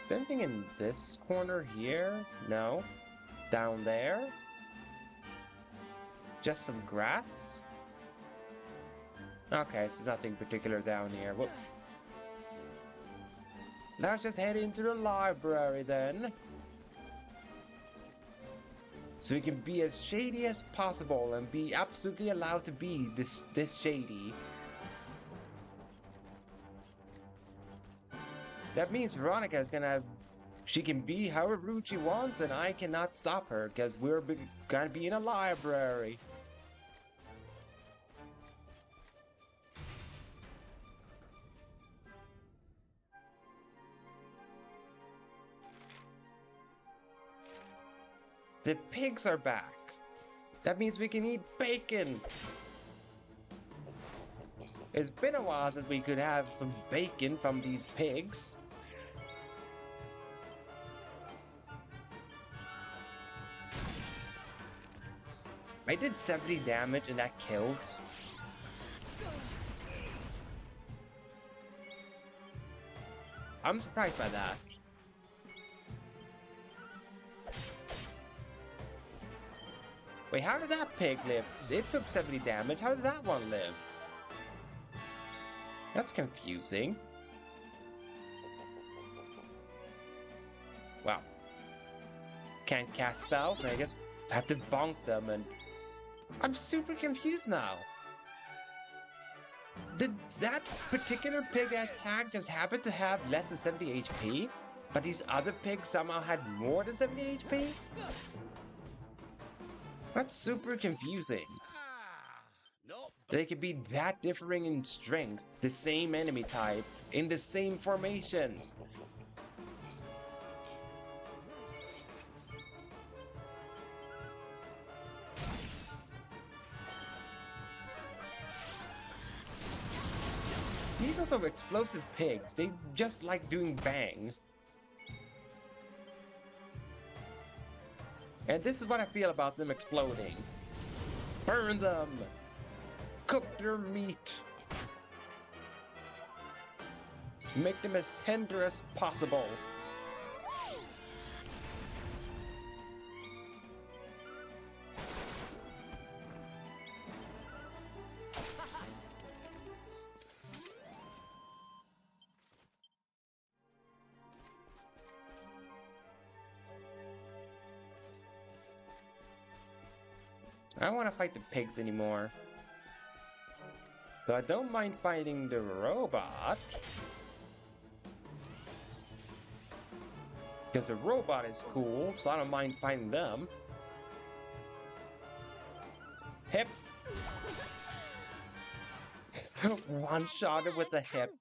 Is there anything in this corner here? No. Down there? Just some grass? Okay, so there's nothing particular down here. Well, let's just head into the library then. So we can be as shady as possible and be absolutely allowed to be this shady. That means Veronica is gonna... She can be however rude she wants and I cannot stop her because we're gonna be in a library. The pigs are back. That means we can eat bacon. It's been a while since we could have some bacon from these pigs. I did 70 damage and that killed. I'm surprised by that. Wait, how did that pig live? It took 70 damage. How did that one live? That's confusing. Well, can't cast spells, and I guess have to bonk them, and I'm super confused now. Did that particular pig attack just happen to have less than 70 HP? But these other pigs somehow had more than 70 HP? That's super confusing. They could be that differing in strength, the same enemy type, in the same formation. These are some explosive pigs. They just like doing bangs. And this is what I feel about them exploding. Burn them! Cook their meat! Make them as tender as possible. I don't want to fight the pigs anymore. Though I don't mind fighting the robot. Because the robot is cool, so I don't mind fighting them. Hip! One-shotted with the hip.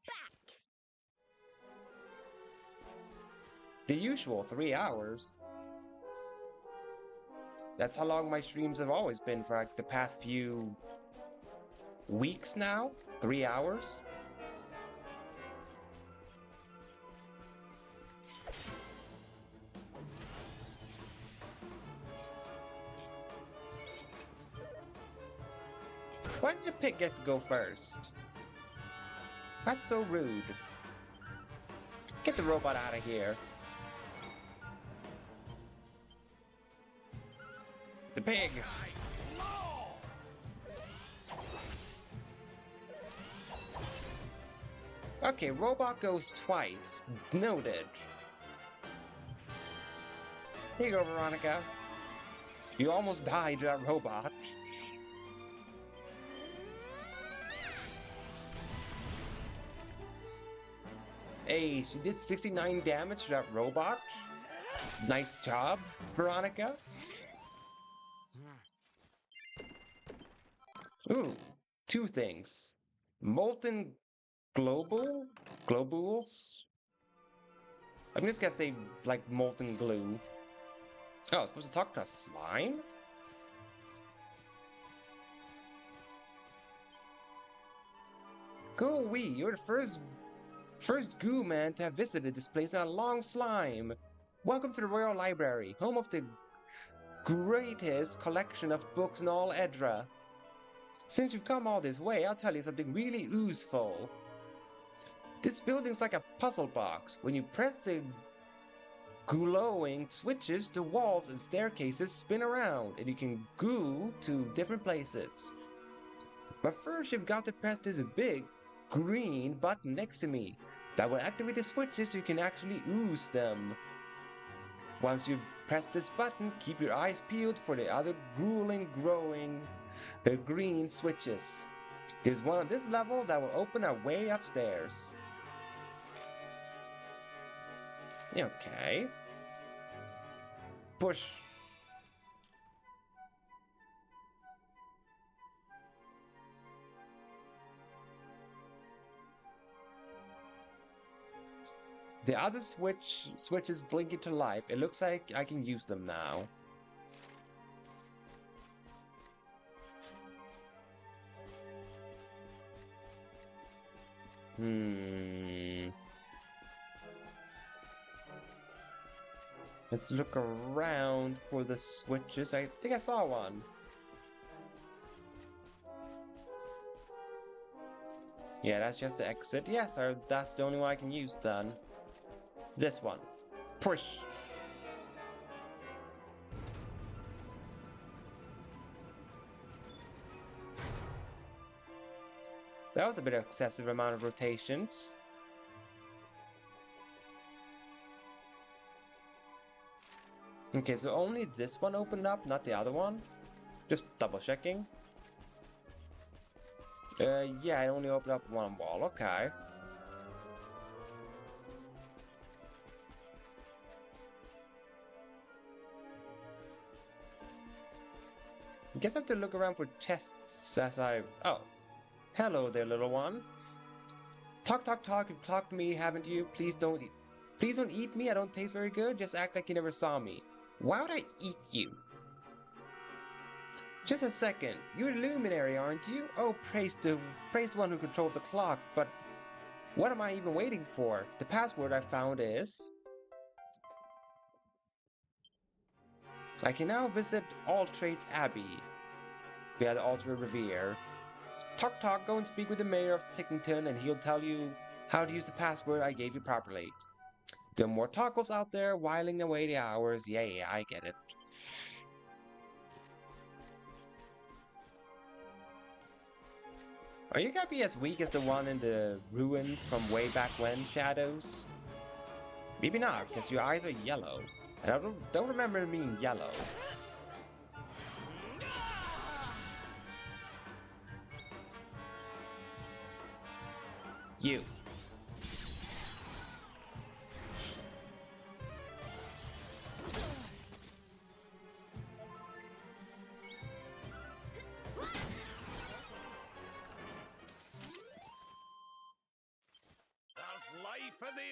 The usual 3 hours. That's how long my streams have always been for like the past few weeks now. 3 hours. Why did the pig get to go first? That's so rude. Get the robot out of here. The pig! Okay, robot goes twice. Noted. Here you go, Veronica. You almost died to that robot. Hey, she did 69 damage to that robot. Nice job, Veronica. Ooh, 2 things. Molten globules? I'm just gonna say, like, molten glue. Oh, I was supposed to talk to a slime? Go wee, you're the first goo man to have visited this place in a long slime. Welcome to the Royal Library, home of the greatest collection of books in all Edra. Since you've come all this way, I'll tell you something really useful. This building's like a puzzle box. When you press the glowing switches, the walls and staircases spin around, and you can go to different places. But first, you've got to press this big green button next to me. That will activate the switches so you can actually use them. Once you've pressed this button, keep your eyes peeled for the other glowing, the green switches. There's one on this level that will open up way upstairs. Okay. Push. The other switches blink into life. It looks like I can use them now. Let's look around for the switches. I think I saw one. Yeah, that's just the exit. Yes, that's the only one I can use then. This one. Push. That was a bit of excessive amount of rotations. Okay, so only this one opened up, not the other one? Just double checking. Yeah, I only opened up one wall, okay. I guess I have to look around for chests as I... Oh. Hello there, little one. Talk, talk, talk. You've talked to me, haven't you? Please don't eat me. I don't taste very good. Just act like you never saw me. Why would I eat you? Just a second. You're a luminary, aren't you? Oh, praise the one who controls the clock. But what am I even waiting for? The password I found is... I can now visit Alltrade's Abbey via the Altar of Revere. Talk, talk, go and speak with the mayor of Tickington and he'll tell you how to use the password I gave you properly. There are more tacos out there whiling away the hours. Yeah, I get it. Are you gonna be as weak as the one in the ruins from way back when, Shadows? Maybe not, because your eyes are yellow. And I don't remember them being yellow. You.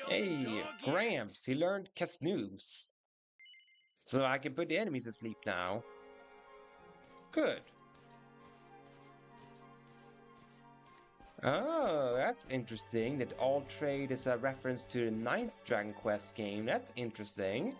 Hey, Gramps, he learned Kasnoos. So I can put the enemies to sleep now. Good. Oh, that's interesting. That Alltrade is a reference to the 9th Dragon Quest game. That's interesting.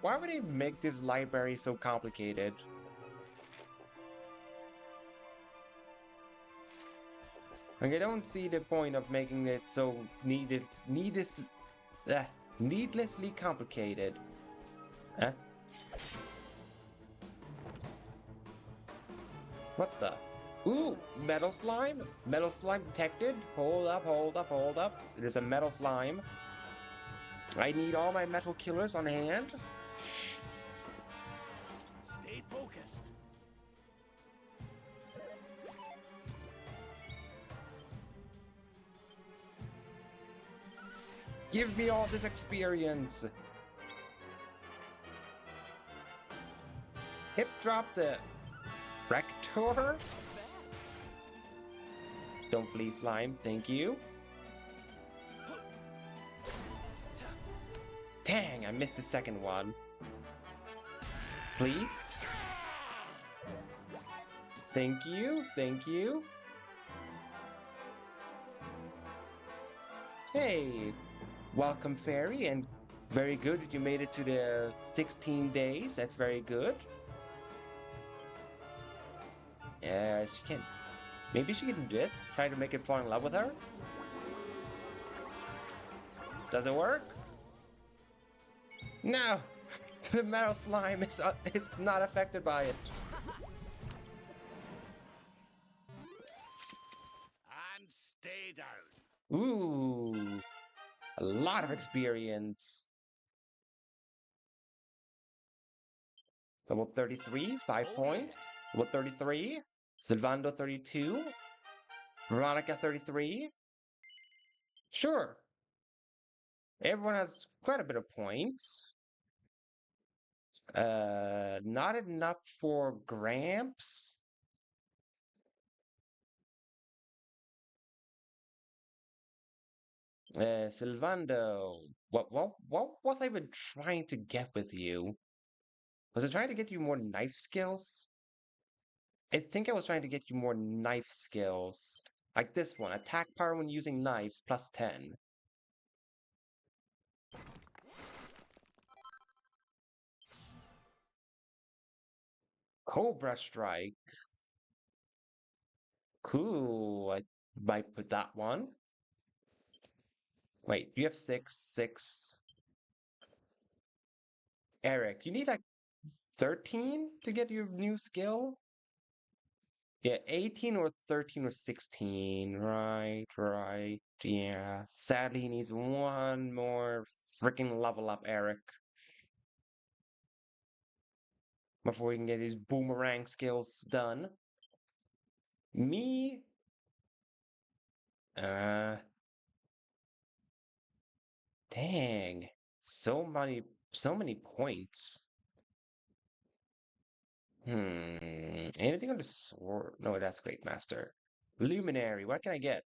Why would they make this library so complicated? Like, I don't see the point of making it so needlessly complicated. Huh? What the? Ooh, metal slime? Metal slime detected? Hold up, hold up, hold up. There's a metal slime. I need all my metal killers on hand. Stay focused. Give me all this experience. Hip drop the Rector. Don't flee, slime. Thank you. Dang, I missed the second one. Please? Thank you, thank you. Hey, welcome, Fairy, and very good that you made it to the 16 days. That's very good. Yeah, she can. Maybe she can do this. Try to make it fall in love with her. Does it work? No! The metal slime is not affected by it. And stay down. Ooh, a lot of experience. Level 33, 5 Oh, points. yeah. Level 33. Sylvando 32. Veronica 33. Sure. Everyone has quite a bit of points. Not enough for Gramps. Sylvando, what was I even trying to get with you? Was I trying to get you more knife skills? I think I was trying to get you more knife skills. Like this one, attack power when using knives plus 10. Cobra Strike. Cool. I might put that one. Wait, you have 6. Eric, you need like 13 to get your new skill? Yeah, 18 or 13 or 16. Right. Yeah. Sadly, he needs one more freaking level up, Eric, before he can get his boomerang skills done. Me? Uh, dang. So many points. Anything on the sword? No, that's Great Master. Luminary, what can I get?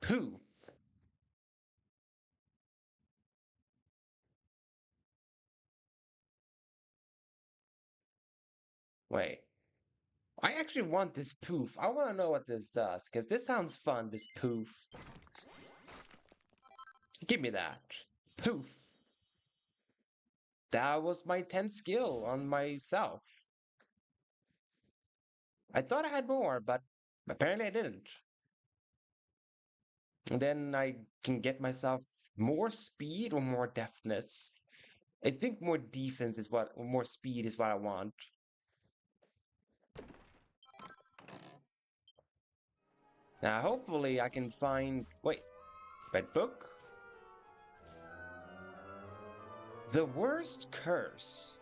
Poof. Wait. I actually want this poof. I want to know what this does, because this sounds fun, this poof. Give me that. Poof. That was my 10th skill on myself. I thought I had more, but apparently I didn't. And then I can get myself more speed or more deftness. I think more defense is what, or more speed is what I want. Now, hopefully I can find... Wait. Red book? The worst curse.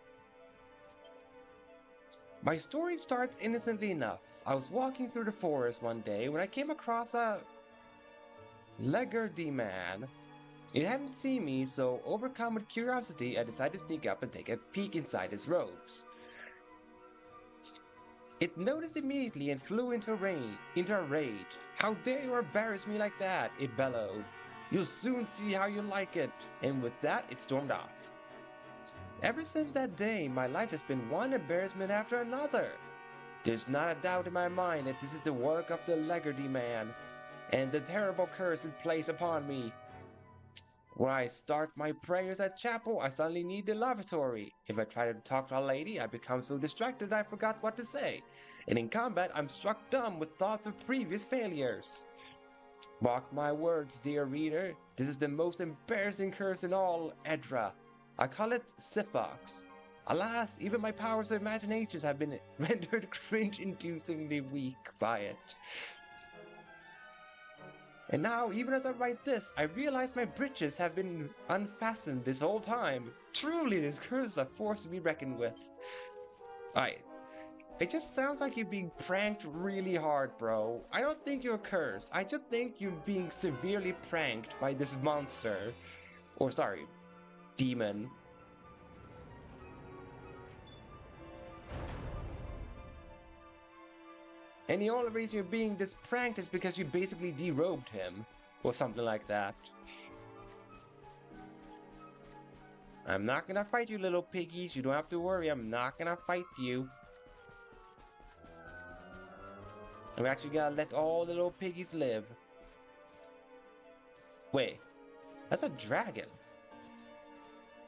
My story starts innocently enough. I was walking through the forest one day when I came across a Legardy man. It hadn't seen me, so overcome with curiosity, I decided to sneak up and take a peek inside his robes. It noticed immediately and flew into a rage. How dare you embarrass me like that? It bellowed. You'll soon see how you like it. And with that, it stormed off. Ever since that day, my life has been one embarrassment after another. There's not a doubt in my mind that this is the work of the Legardy man, and the terrible curse is placed upon me. When I start my prayers at chapel, I suddenly need the lavatory. If I try to talk to a lady, I become so distracted I forgot what to say. And in combat, I'm struck dumb with thoughts of previous failures. Mark my words, dear reader, this is the most embarrassing curse in all Edra. I call it Syphox. Alas, even my powers of imagination have been rendered cringe-inducingly weak by it. And now, even as I write this, I realize my breeches have been unfastened this whole time. Truly, this curse is a force to be reckoned with. It just sounds like you're being pranked really hard, bro. I don't think you're cursed. I just think you're being severely pranked by this monster. Or, sorry, demon. And the only reason you're being this pranked is because you basically derobed him. Or something like that. I'm not gonna fight you, little piggies. You don't have to worry. I'm not gonna fight you. And we actually gotta let all the little piggies live. Wait, that's a dragon.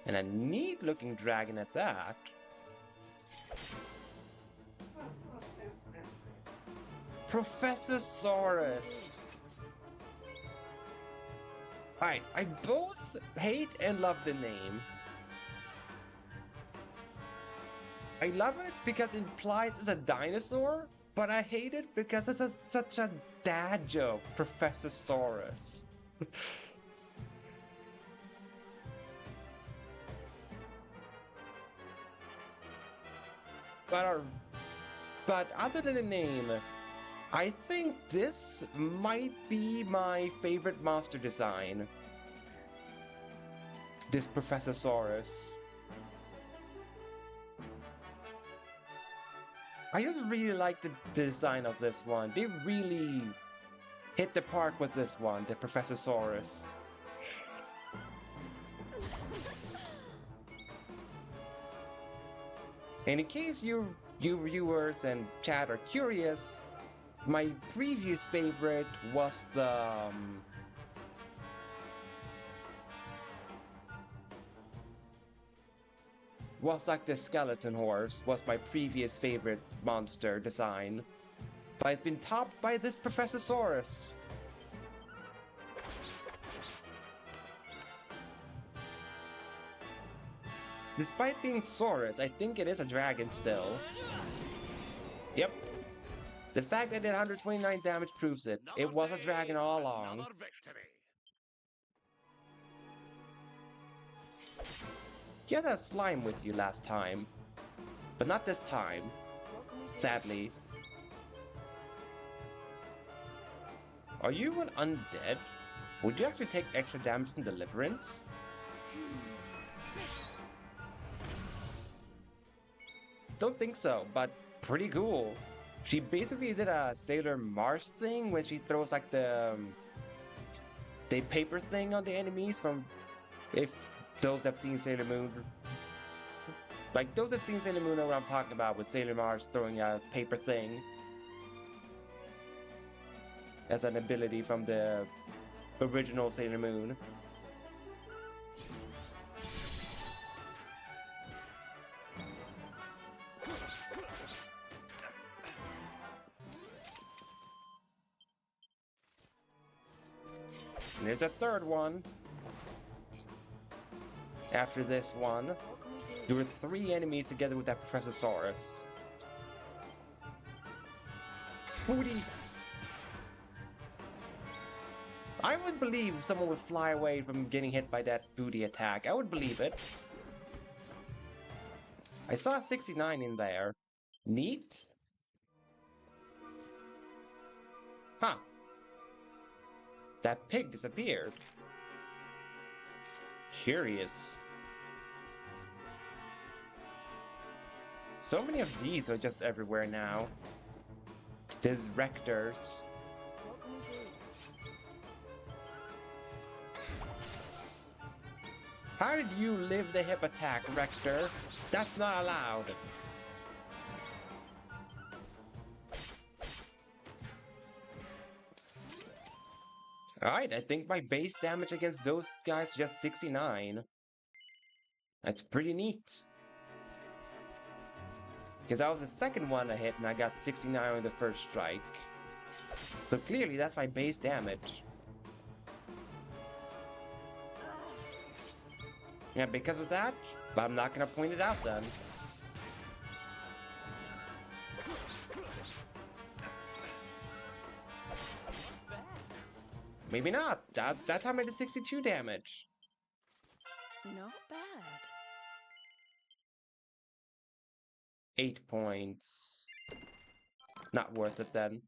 And a neat looking dragon at that. Professor Saurus. Alright, I both hate and love the name. I love it because it implies it's a dinosaur, but I hate it because it's such a dad joke, Professor Saurus. But other than the name, I think this might be my favorite monster design. This Professor Saurus. I just really like the design of this one. They really hit the park with this one, the Professor Saurus. And in case you viewers and chat are curious, my previous favorite was like the skeleton horse was my previous favorite monster design. But it's been topped by this Professor Saurus. Despite being Saurus, I think it is a dragon still. Yep. The fact that it did 129 damage proves it. It was a dragon all along. You had a slime with you last time. But not this time. Sadly. Are you an undead? Would you actually take extra damage from Deliverance? Don't think so, but pretty cool. She basically did a Sailor Mars thing when she throws like the paper thing on the enemies from, if those that have seen Sailor Moon, like those that have seen Sailor Moon know what I'm talking about with Sailor Mars throwing a paper thing as an ability from the original Sailor Moon. And there's a third one. After this one, there were 3 enemies together with that Professor Saurus. Booty! I would believe someone would fly away from getting hit by that booty attack. I would believe it. I saw 69 in there. Neat? Huh. That pig disappeared. Curious. So many of these are just everywhere now. There's Rectors. How did you live the hip attack, Rector? That's not allowed. Alright, I think my base damage against those guys is just 69. That's pretty neat. Because that was the second one I hit and I got 69 on the first strike. So clearly that's my base damage. Yeah, because of that, but I'm not gonna point it out then. Maybe not. That time I did 62 damage. Not bad. 8 points. Not worth it then.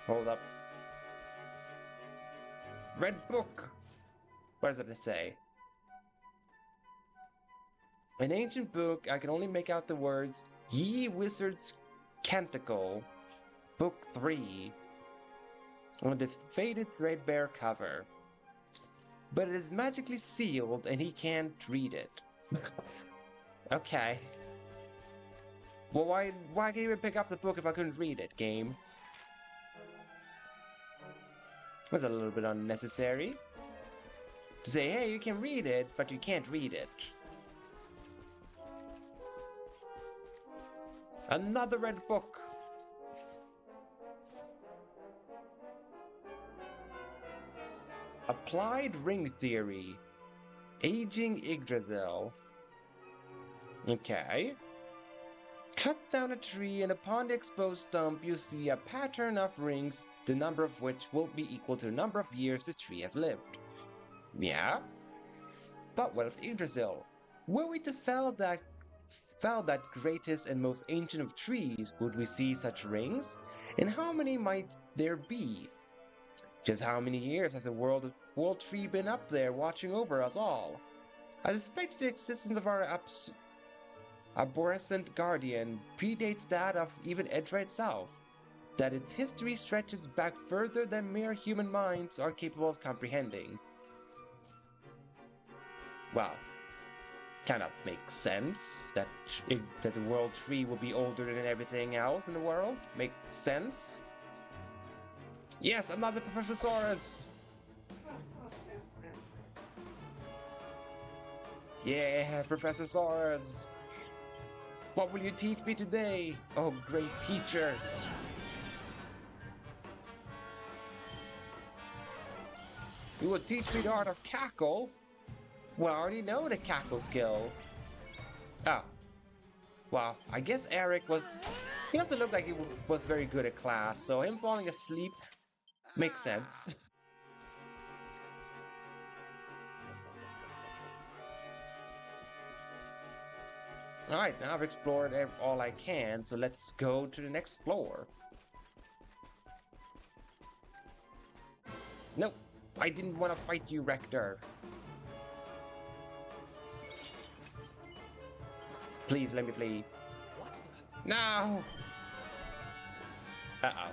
Hold up. Red book! What does it say? An ancient book, I can only make out the words, Ye Wizard's Canticle, Book 3, on the faded threadbare cover. But it is magically sealed and he can't read it. Okay. Well, why can't you even pick up the book if I couldn't read it, game? That's a little bit unnecessary. To say, hey, you can read it, but you can't read it. Another red book. Applied ring theory. Aging Yggdrasil. Okay. Cut down a tree and upon the exposed stump you see a pattern of rings, the number of which will be equal to the number of years the tree has lived. Yeah? But what of Yggdrasil? Were we to fell that greatest and most ancient of trees, would we see such rings? And how many might there be? Just how many years has the world tree been up there watching over us all? I suspect the existence of our arborescent guardian predates that of even Edra itself, that its history stretches back further than mere human minds are capable of comprehending. Well, kind of makes sense that the world tree will be older than everything else in the world. Makes sense. Yes, another Professorsaurus! Yeah, Professorsaurus! What will you teach me today? Oh, great teacher! You will teach me the art of cackle? Well, I already know the cackle skill. Oh. Well, I guess Eric was... He also looked like he was very good at class, so him falling asleep makes sense. Alright, now I've explored all I can, so let's go to the next floor. Nope, I didn't want to fight you, Rector. Please let me flee. No! Uh-oh.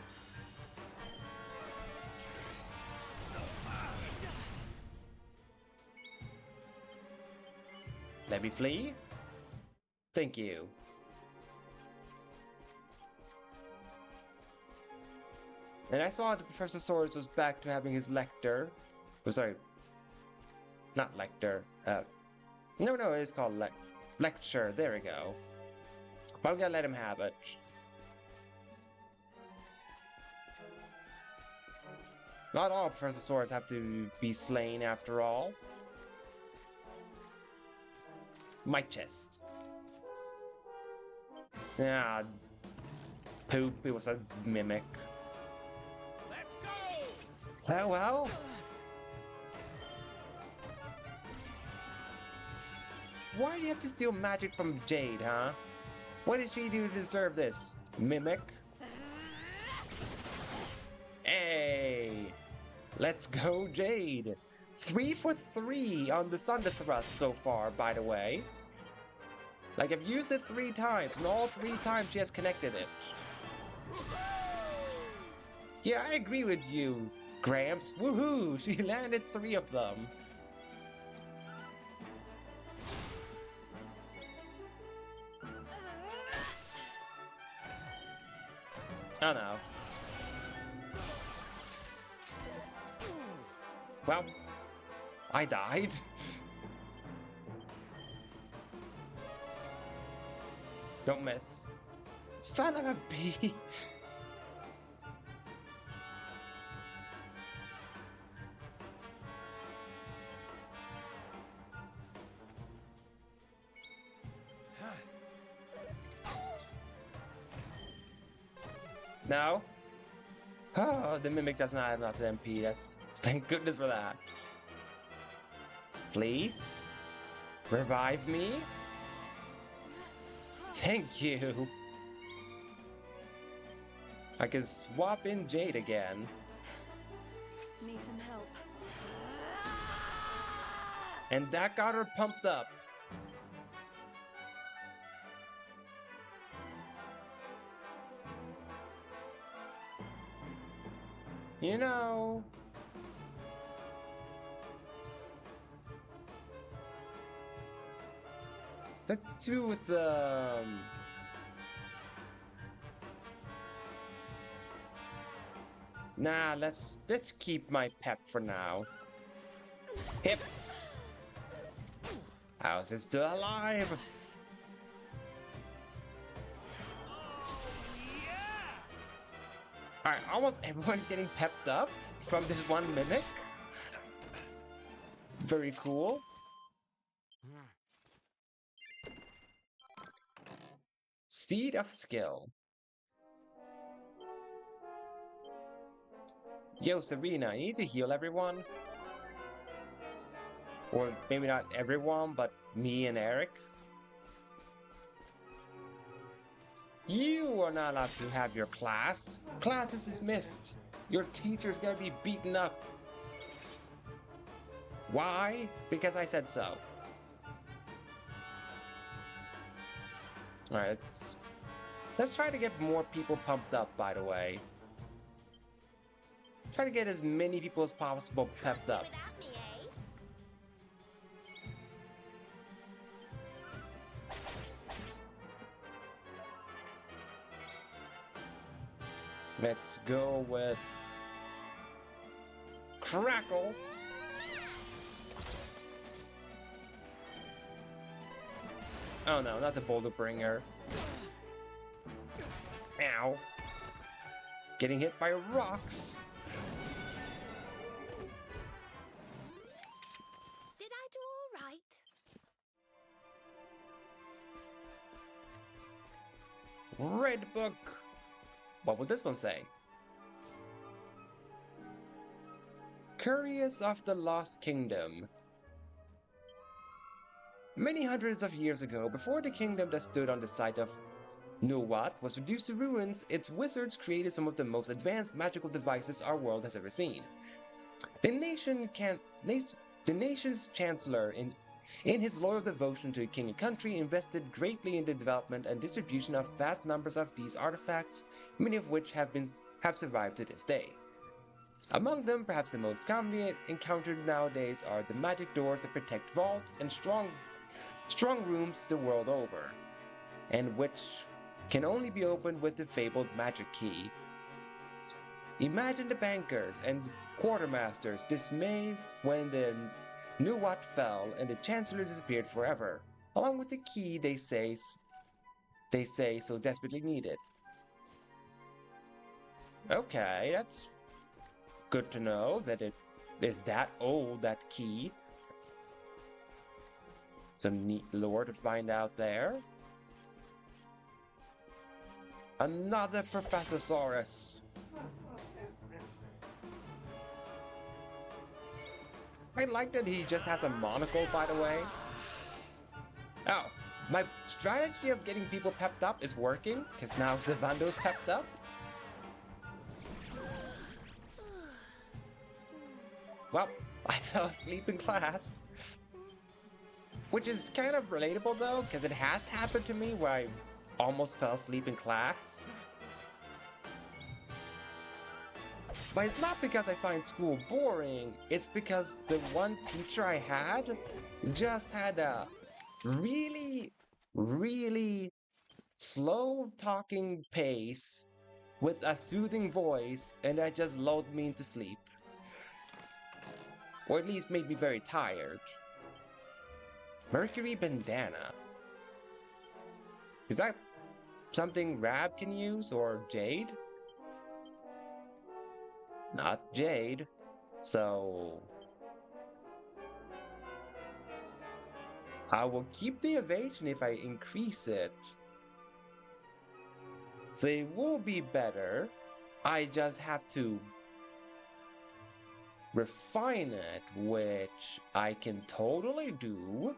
Let me flee? Thank you. And I saw that Professorsaurus was back to having his lector. Oh, sorry. Not lector. No, it's called lecture. There we go. But I'm gonna let him have it. Not all Professorsaurus have to be slain after all. My chest. Ah, poop. It was a mimic. Let's go! Oh well. Why do you have to steal magic from Jade, huh? What did she do to deserve this? Mimic? Hey! Let's go, Jade! 3 for 3 on the Thunder Thrust so far, by the way. Like, I've used it 3 times, and all 3 times she has connected it. Yeah, I agree with you, Gramps. Woohoo! She landed 3 of them. Oh no. Well, I died. Don't miss. Son of a bee! No? Oh, the Mimic does not have enough MP. Thank goodness for that. Please? Revive me? Thank you. I can swap in Jade again. Need some help. And that got her pumped up. You know... Let's do with the... Nah, let's keep my pep for now. Hip. How's it still alive? Alright, almost everyone's getting pepped up from this one mimic. Very cool. Seed of Skill. Yo, Serena, I need to heal everyone. Or maybe not everyone, but me and Eric. You are not allowed to have your class. Class is dismissed. Your teacher's gonna be beaten up. Why? Because I said so. Alright, let's try to get more people pumped up, by the way. Try to get as many people as possible pepped up. Without me, eh? Let's go with Crackle. Oh no, not the Boulder Bringer. Ow. Getting hit by rocks. Did I do all right? Red Book. What would this one say? Curious of the Lost Kingdom. Many hundreds of years ago, before the kingdom that stood on the site of Nuwat was reduced to ruins, its wizards created some of the most advanced magical devices our world has ever seen. The nation's chancellor, in his loyal devotion to king and country, invested greatly in the development and distribution of vast numbers of these artifacts, many of which have survived to this day. Among them, perhaps the most commonly encountered nowadays are the magic doors that protect vaults and strong rooms the world over, and which can only be opened with the fabled magic key. Imagine the bankers and quartermasters' dismay when the Nuwat fell and the chancellor disappeared forever, along with the key they say so desperately needed. Okay, that's good to know that it is that old, that key. Some neat lore to find out there. Another Professor Saurus. I like that he just has a monocle, by the way. Oh, my strategy of getting people pepped up is working, because now Zivando is pepped up. Well, I fell asleep in class. Which is kind of relatable though, because it has happened to me where I almost fell asleep in class. But it's not because I find school boring, it's because the one teacher I had just had a really, really slow talking pace with a soothing voice, and that just lulled me into sleep. Or at least made me very tired. Mercury Bandana. Is that something Rab can use, or Jade? Not Jade. So I will keep the evasion if I increase it. So it will be better. I just have to refine it, which I can totally do.